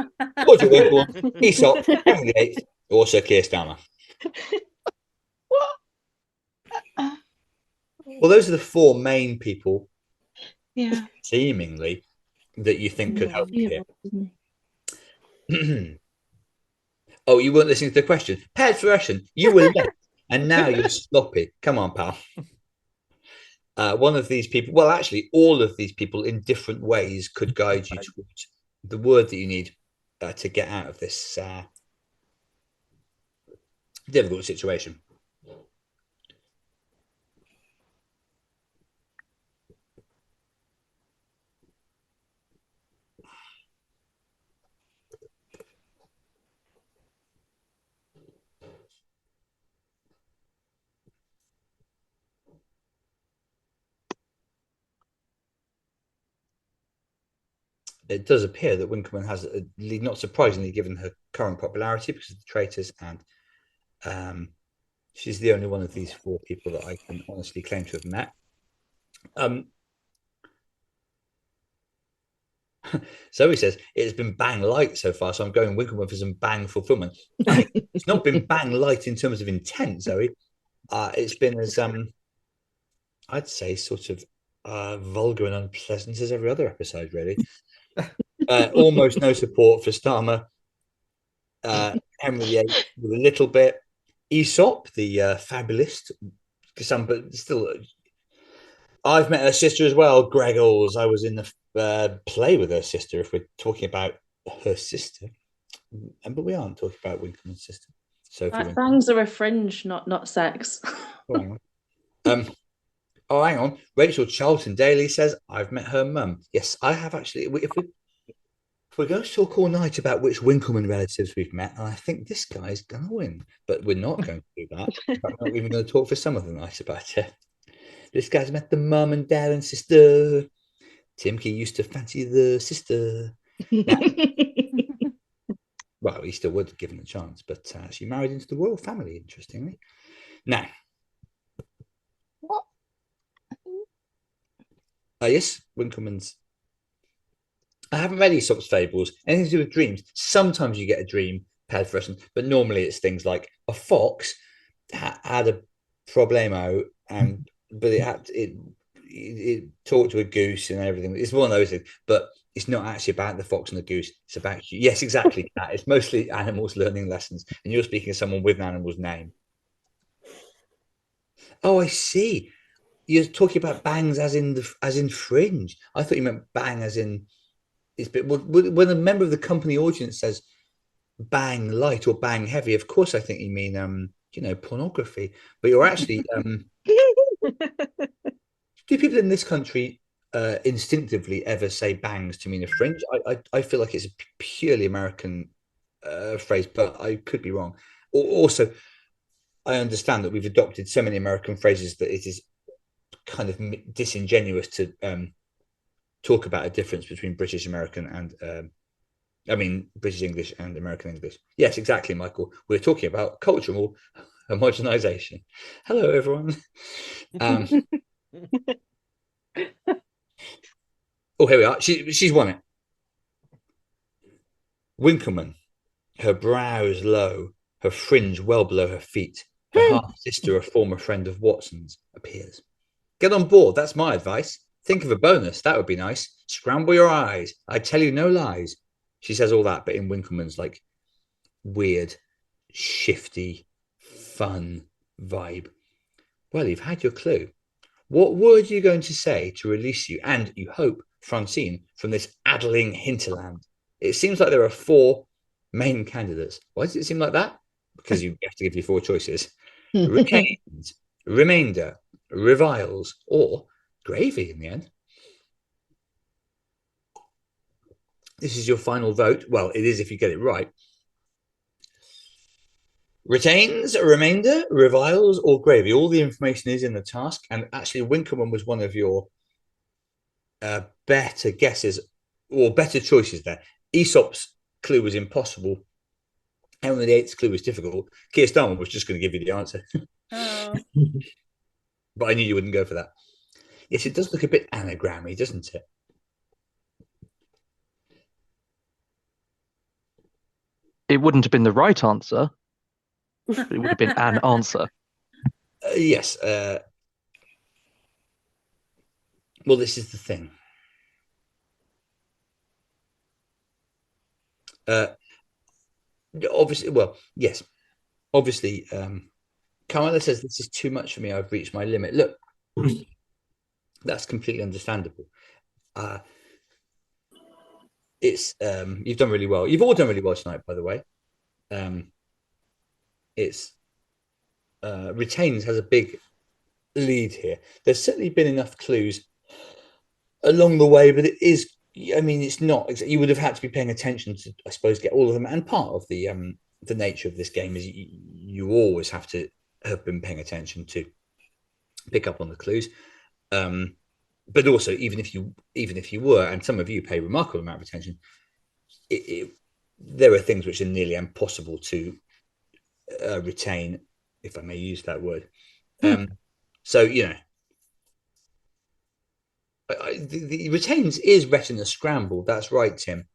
Roger Winkle, Aesop, Henry VIII, or Sir Keir Starmer. Well, those are the four main people, seemingly, that you think could help you here. Oh, you weren't listening to the question. Paired Fluorescent, you were left, and now you're sloppy. Come on, pal. One of these people, well, actually, all of these people in different ways could guide you towards the word that you need to get out of this difficult situation. It does appear that Winkleman has, not surprisingly, given her current popularity because of the traitors, and she's the only one of these four people that I can honestly claim to have met. Zoe says it has been bang light so far, so I'm going Winkleman for some bang fulfillment. It's not been bang light in terms of intent, Zoe. It's been as I'd say sort of vulgar and unpleasant as every other episode, really. Almost no support for Starmer. Henry VIII with a little bit. Aesop, the fabulist, but still. I've met her sister as well, Greggles. I was in the play with her sister, if we're talking about her sister. But we aren't talking about Winkleman's sister. Sophie Bangs are a fringe, not sex. Oh, hang on. Rachel Charlton Daly says, I've met her mum. Yes, I have actually. If we're going to talk all night about which Winkleman relatives we've met, and I think this guy's going to win. But we're not going to do that. I'm not even going to talk for some of the night about it. This guy's met the mum and dad and sister. Timke used to fancy the sister. Now, well, he still would, given the chance, but she married into the royal family, interestingly. Now, yes, Winkleman's. I haven't read Aesop's Fables. Anything to do with dreams. Sometimes you get a dream, paired fluorescent, but normally it's things like a fox had a problemo, but it talked to a goose and everything. It's one of those things, but it's not actually about the fox and the goose. It's about you. Yes, exactly. It's mostly animals learning lessons, and you're speaking to someone with an animal's name. Oh, I see. You're talking about bangs as in fringe. I thought you meant bang as in. When a member of the company audience says bang light or bang heavy, of course I think you mean pornography. But you're actually do people in this country instinctively ever say bangs to mean a fringe? I feel like it's a purely American phrase, but I could be wrong. Also, I understand that we've adopted so many American phrases that it is kind of disingenuous to talk about a difference between British American and British English and American English. Yes, exactly, Michael. We're talking about cultural homogenization. Hello, everyone. Oh, here we are. She's won it. Winkleman, her brows low, her fringe well below her feet, her half sister, a former friend of Watson's, appears. Get on board. That's my advice. Think of a bonus. That would be nice. Scramble your eyes. I tell you no lies. She says all that, but in Winkleman's like weird, shifty, fun vibe. Well, you've had your clue. What word are you going to say to release you and, you hope, Francine, from this addling hinterland? It seems like there are four main candidates. Why does it seem like that? Because you have to give you four choices. Retains, remainder, reviles, or gravy in the end. This is your final vote. Well, it is if you get it right. Retains, remainder, reviles, or gravy. All the information is in the task. And actually, Winkelmann was one of your better guesses or better choices there. Aesop's clue was impossible. Henry VIII's clue was difficult. Keir Starmer was just going to give you the answer. Oh. But I knew you wouldn't go for that. Yes, it does look a bit anagrammy, doesn't it? It wouldn't have been the right answer. But it would have been an answer. Yes. Well, this is the thing. Obviously, well, yes. Obviously, Carmela says this is too much for me. I've reached my limit. Look, that's completely understandable. It's you've done really well. You've all done really well tonight, by the way. It's Retains has a big lead here. There's certainly been enough clues along the way, but it is. I mean, it's not. You would have had to be paying attention to, I suppose, get all of them. And part of the nature of this game is you always have to have been paying attention to pick up on the clues. But also, even if you were, and some of you pay remarkable amount of attention, there are things which are nearly impossible to retain, if I may use that word. So the retains is retina scrambled. That's right, Tim.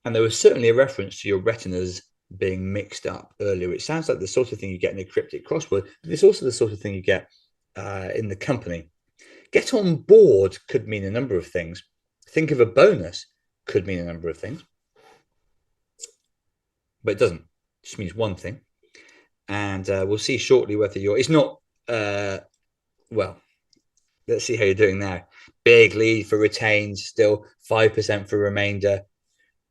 And there was certainly a reference to your retinas being mixed up earlier. It sounds like the sort of thing you get in a cryptic crossword, but it's also the sort of thing you get in the company. Get on board could mean a number of things. Think of a bonus could mean a number of things. But it doesn't. It just means one thing. And we'll see shortly whether you're... It's not... well, let's see how you're doing now. Big lead for retains, still 5% for remainder.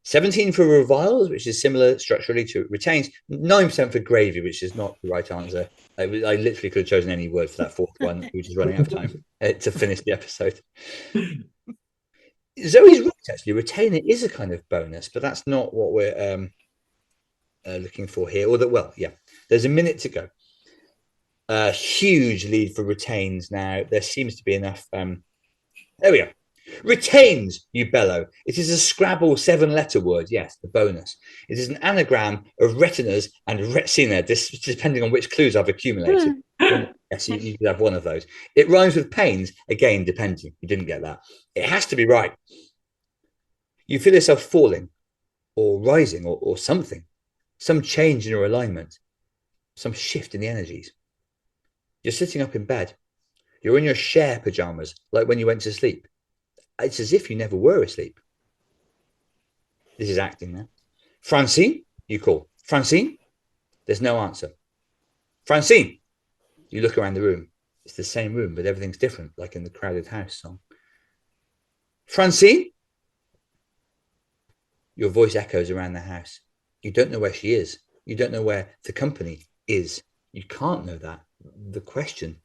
17 for reviles, which is similar structurally to retains. 9% for gravy, which is not the right answer. I literally could have chosen any word for that fourth one, which is running out of time to finish the episode. Zoe's right, actually. Retainer is a kind of bonus, but that's not what we're looking for here. Or that, well, yeah. There's a minute to go. Huge lead for retains now. There seems to be enough. There we go. Retains, you bellow. It is a Scrabble 7-letter word. Yes, the bonus. It is an anagram of retinas and retina, depending on which clues I've accumulated. Yes, you could have one of those. It rhymes with pains, again, depending. You didn't get that. It has to be right. You feel yourself falling or rising or something. Some change in your alignment. Some shift in the energies. You're sitting up in bed. You're in your share pajamas, like when you went to sleep. It's as if you never were asleep. This is acting now. Francine, you call. Francine? There's no answer. Francine! You look around the room. It's the same room, but everything's different, like in the Crowded House song. Francine? Your voice echoes around the house. You don't know where she is. You don't know where the company is. You can't know that. The question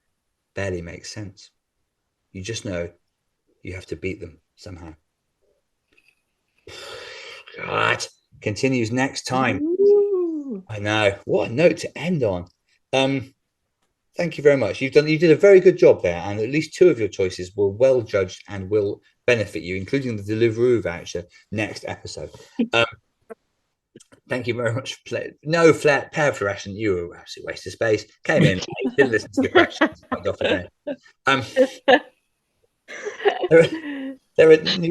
barely makes sense. You just know you have to beat them somehow. God, continues next time. Ooh. I know. What a note to end on. Thank you very much. You did a very good job there, and at least 2 of your choices were well judged and will benefit you, including the Deliveroo voucher next episode. Thank you very much for playing. No, pair fluorescent. You were an absolute waste of space. Came in, didn't listen to the questions.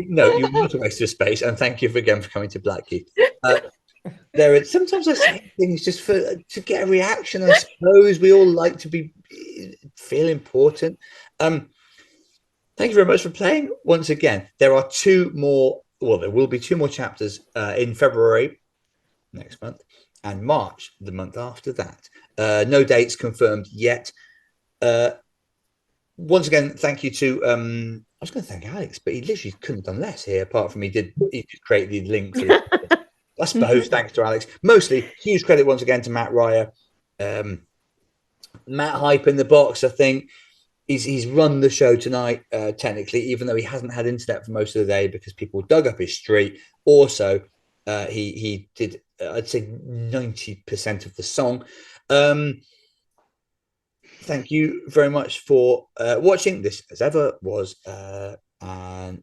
No, you're not a waste of space, and thank you again for coming to Blackie. Sometimes I say things just to get a reaction. I suppose we all like to feel important. Thank you very much for playing once again. There are 2 more. Well, there will be 2 more chapters in February next month and March the month after that. No dates confirmed yet. Once again, thank you to I was going to thank Alex, but he literally couldn't have done less here, apart from he did create the link for the I suppose. Thanks to Alex. Mostly huge credit once again to Matt Ryer. Matt Hype in the box, I think. He's run the show tonight, technically, even though he hasn't had internet for most of the day because people dug up his street. Also, he did I'd say 90% of the song. Thank you very much for watching. This, as ever, was an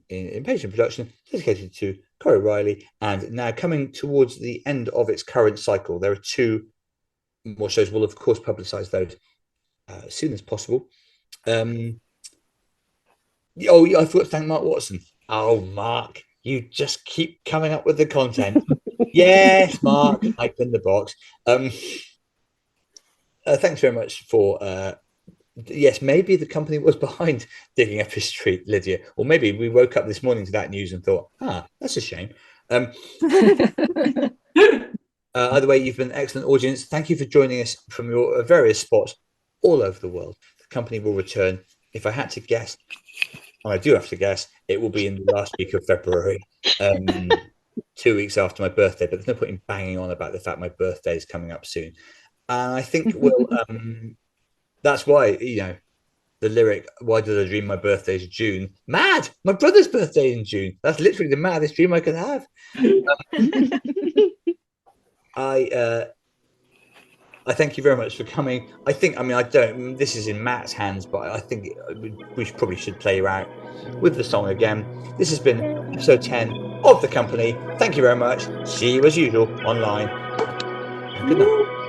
Impatient production dedicated to Corey Riley, and now coming towards the end of its current cycle. There are 2 more shows. We'll, of course, publicise those as soon as possible. Oh, I forgot to thank Mark Watson. Oh, Mark, you just keep coming up with the content. Yes, Mark, hype in the box. Thanks very much for. Yes, maybe the company was behind digging up his street, Lydia, or maybe we woke up this morning to that news and thought, that's a shame. Either way, you've been an excellent audience. Thank you for joining us from your various spots all over the world. The company will return. If I had to guess, and I do have to guess, it will be in the last week of February, 2 weeks after my birthday. But there's no point in banging on about the fact my birthday is coming up soon. And I think we'll. That's why, the lyric, "Why did I dream my birthday is June?" Mad! My brother's birthday in June. That's literally the maddest dream I could have. I thank you very much for coming. I don't. This is in Matt's hands, but I think we probably should play you out with the song again. This has been episode 10 of The Company. Thank you very much. See you as usual online. And good night.